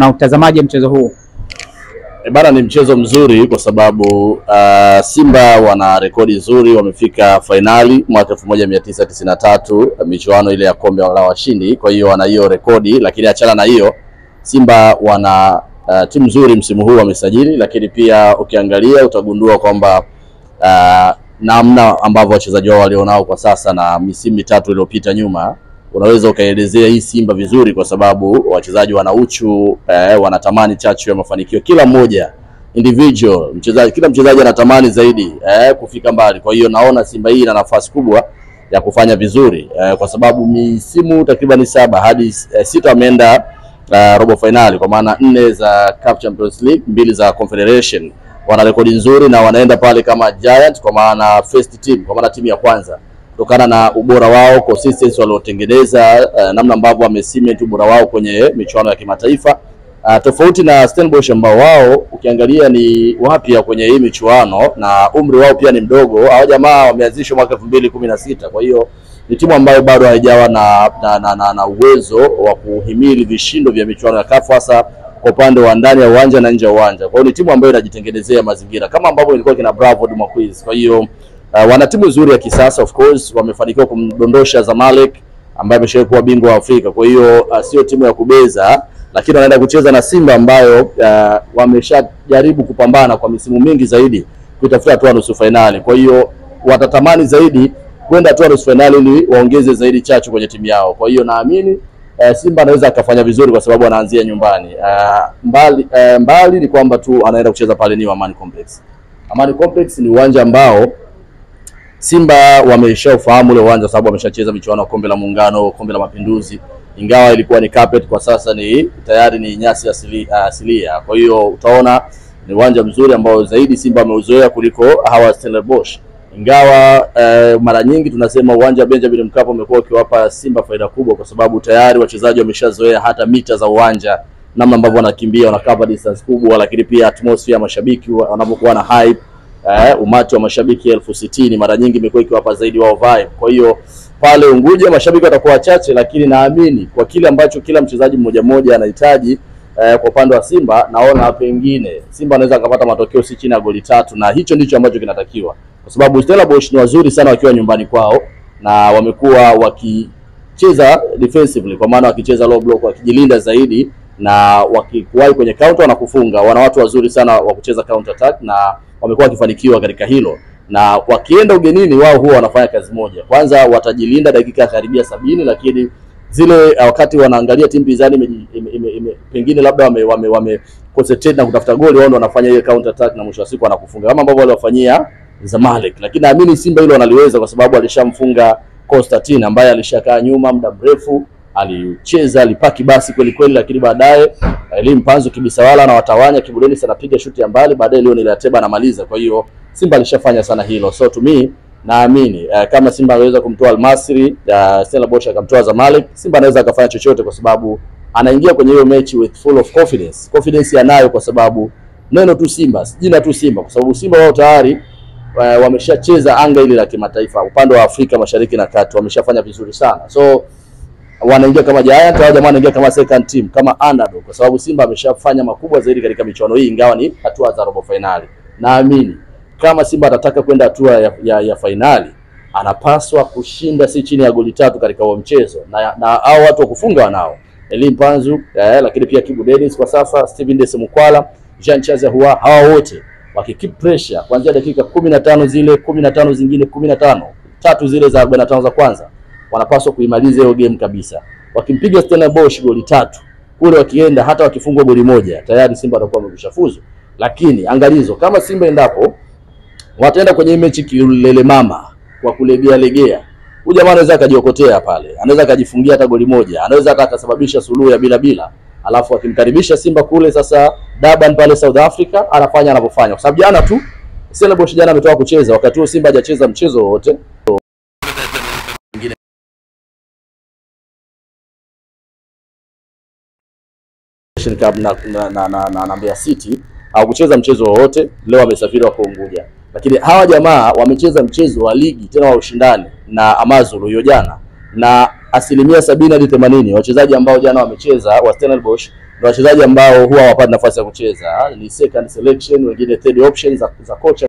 Na utazamaji mchezo huu? Bana, ni mchezo mzuri kwa sababu Simba wana rekodi nzuri, wamefika finali mwaka 1993 michuano ile ya kombe la washindi. Kwa hiyo wana hiyo rekodi, lakini achana na hiyo, Simba wana timu nzuri msimu huu wamesajili, lakini pia ukiangalia utagundua kwamba namna ambavyo wachezaji wao walionao kwa sasa na misimu mitatu iliyopita nyuma, unaweza ukaelezea hii Simba vizuri kwa sababu wachezaji wana uchu, wanatamani chachu ya mafanikio, kila mmoja individual mchezaji, kila mchezaji anatamani zaidi kufika mbali. Kwa hiyo naona Simba hii ina nafasi kubwa ya kufanya vizuri kwa sababu misimu takriban 7 hadi 6 wameenda robo finali, kwa maana 4 za CAF Champions League, 2 za Confederation. Wana rekodi nzuri na wanaenda pale kama giant, kwa maana first team, kwa maana timu ya kwanza, kutokana na ubora wao, consistency waliotengeneza, namna ambavyo wamecement ubora wao kwenye michuano ya kimataifa. Tofauti na Stellenbosch ambao wao ukiangalia ni wapya kwenye hii michuano na umri wao pia ni mdogo. Hao jamaa wameanzishwa mwaka 2016. Kwa hiyo ni timu ambayo bado haijawa na uwezo wa kuhimili vishindo vya michuano ya CAF, hasa kwa upande wa ndani ya uwanja na nje ya uwanja. Kwa hiyo ni timu ambayo inajitengenezea mazingira kama ambavyo ilikuwa kina Bravo Dumaquiz. Kwa hiyo wana timu nzuri ya kisasa, of course wamefanikiwa kumdondosha Zamalek ambaye ameshawahi kuwa bingwa wa Afrika. Kwa hiyo sio timu ya kubeza, lakini wanaenda kucheza na Simba ambayo wameshajaribu kupambana kwa misimu mingi zaidi kutafuta hatua nusu finali. Kwa hiyo watatamani zaidi kwenda hatua nusu finali ili waongeze zaidi chachu kwenye timu yao. Kwa hiyo naamini Simba anaweza akafanya vizuri kwa sababu anaanzia nyumbani. Mbali ni kwamba tu anaenda kucheza pale ni Amani Complex. Amani Complex ni uwanja ambao Simba wameshaufahamu ule uwanja sababu wameshacheza michuano ya kombe la Muungano, kombe la Mapinduzi. Ingawa ilikuwa ni carpet, kwa sasa ni tayari ni nyasi asilia. Kwa hiyo utaona ni uwanja mzuri ambao zaidi Simba wameuzoea kuliko hawa Stellenbosch. Ingawa mara nyingi tunasema uwanja wa Benjamin Mkapa umekuwa ukiwapa Simba faida kubwa kwa sababu tayari wachezaji wameshazoea hata mita za uwanja, namna ambavyo wanakimbia, wana cover distance kubwa, lakini pia atmosphere ya mashabiki wanapokuwa na hype. Umati wa mashabiki 60,000 mara nyingi imekuwa ikiwapa zaidi wao vibe. Kwa hiyo pale Unguja mashabiki watakuwa wachache, lakini naamini kwa kile ambacho kila mchezaji mmoja anahitaji kwa upande wa Simba, naona pengine Simba anaweza kupata matokeo si chini ya goli 3, na hicho ndicho ambacho kinatakiwa kwa sababu Stellenbosch ni wazuri sana wakiwa nyumbani kwao na wamekuwa wakicheza defensively, kwa maana wakicheza low block, wakijilinda zaidi na wakikuwahi kwenye counter na kufunga. Wana watu wazuri sana wa kucheza counter attack na wamekuwa wakifanikiwa katika hilo, na wakienda ugenini wao huwa wanafanya kazi moja. Kwanza watajilinda dakika karibia 70, lakini zile wakati wanaangalia timu pinzani pengine labda wame concentrate na kutafuta goli, wao ndio wanafanya ile counter attack na mwisho wa siku wanakufunga kama ambavyo waliwafanyia Zamalek. Lakini naamini Simba hilo wanaliweza kwa sababu alishamfunga Constantine ambaye alishakaa nyuma muda mrefu, alicheza alipaki basi kweli, lakini baadaye Elim Panzo Kibisawala na watawanya Kibuleni sana, piga shuti ya mbali, baadaye leo Nilateba anamaliza. Kwa hiyo Simba alishafanya sana hilo. So to me naamini kama Simba anaweza kumtoa Al-Masry, Stellenbosch akamtoa Zamalek, Simba anaweza akafanya chochote kwa sababu anaingia kwenye hiyo mechi with full of confidence. Confidence anayo kwa sababu neno tu Simba, jina tu Simba, kwa sababu Simba wao tayari wameshacheza anga ile la kimataifa upande wa Afrika Mashariki na Kati, wameshafanya vizuri sana. So wanaingia kama giant, hao jamaa wanaingia kama second team, kama underdog, kwa sababu Simba ameshafanya makubwa zaidi katika michuano hii ingawa ni hatua za robo finali. Naamini kama Simba atataka kwenda hatua ya finali, anapaswa kushinda si chini ya goli 3 katika huo mchezo, na hao watu wa kufunga wanao Elim Panzu, lakini pia Kibu Dennis kwa sasa, Steven Desemukwala, Jean Charles Ahoua, hawa wote wakikeep pressure kuanzia dakika 15 zile 15 zingine 15 tatu zile za 45 za kwanza, wanapaswa kuimaliza hiyo game kabisa. Wakimpiga Stellenbosch goli 3 kule, wakienda hata wakifungwa goli 1 tayari Simba atakuwa amekwishafuzu. Lakini angalizo, kama Simba endapo wataenda kwenye mechi kilele mama kwa kulegea, huyu jamaa anaweza akajiokotea pale, anaweza akajifungia hata goli 1, anaweza hata akasababisha suluhu ya bila, alafu akimkaribisha Simba kule sasa Durban pale South Africa, anafanya anavyofanya, kwa sababu jana tu Stellenbosch jana ametoka kucheza, wakati huo Simba hajacheza mchezo wote. Cup na Mbeya City au kucheza mchezo wote, leo wamesafiri wako Unguja. Lakini hawa jamaa wamecheza mchezo wa ligi tena wa ushindani na Amazulu hiyo jana, na 70% hadi 80 wachezaji ambao jana wamecheza wa Stellenbosch ndio wachezaji ambao huwa hawapati nafasi ya kucheza, ni second selection, wengine third option za kocha.